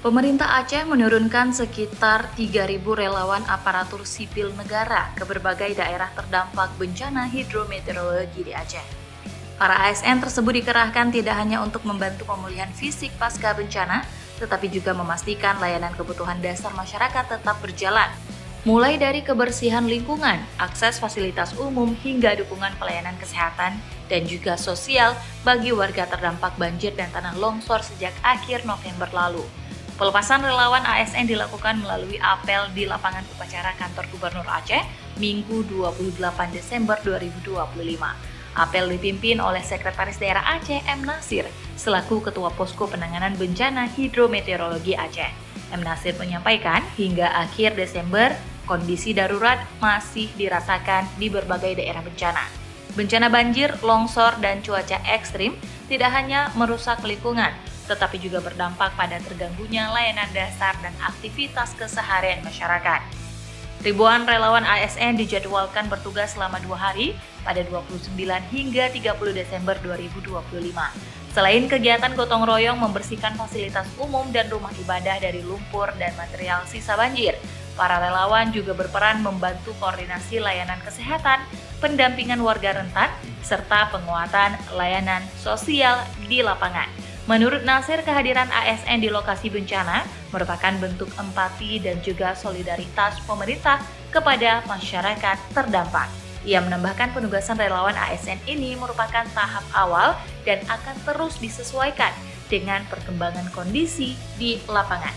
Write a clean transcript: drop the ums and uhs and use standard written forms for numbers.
Pemerintah Aceh menurunkan sekitar 3.000 relawan aparatur sipil negara ke berbagai daerah terdampak bencana hidrometeorologi di Aceh. Para ASN tersebut dikerahkan tidak hanya untuk membantu pemulihan fisik pasca bencana, tetapi juga memastikan layanan kebutuhan dasar masyarakat tetap berjalan. Mulai dari kebersihan lingkungan, akses fasilitas umum, hingga dukungan pelayanan kesehatan dan juga sosial bagi warga terdampak banjir dan tanah longsor sejak akhir November lalu. Pelepasan relawan ASN dilakukan melalui apel di lapangan upacara kantor Gubernur Aceh, Minggu 28 Desember 2025. Apel dipimpin oleh Sekretaris Daerah Aceh M. Nasir, selaku Ketua Posko Penanganan Bencana Hidrometeorologi Aceh. M. Nasir menyampaikan hingga akhir Desember, kondisi darurat masih dirasakan di berbagai daerah bencana. Bencana banjir, longsor, dan cuaca ekstrim tidak hanya merusak lingkungan, tetapi juga berdampak pada terganggunya layanan dasar dan aktivitas keseharian masyarakat. Ribuan relawan ASN dijadwalkan bertugas selama 2 hari pada 29 hingga 30 Desember 2025. Selain kegiatan gotong royong membersihkan fasilitas umum dan rumah ibadah dari lumpur dan material sisa banjir, para relawan juga berperan membantu koordinasi layanan kesehatan, pendampingan warga rentan, serta penguatan layanan sosial di lapangan. Menurut Nasir, kehadiran ASN di lokasi bencana merupakan bentuk empati dan juga solidaritas pemerintah kepada masyarakat terdampak. Ia menambahkan penugasan relawan ASN ini merupakan tahap awal dan akan terus disesuaikan dengan perkembangan kondisi di lapangan.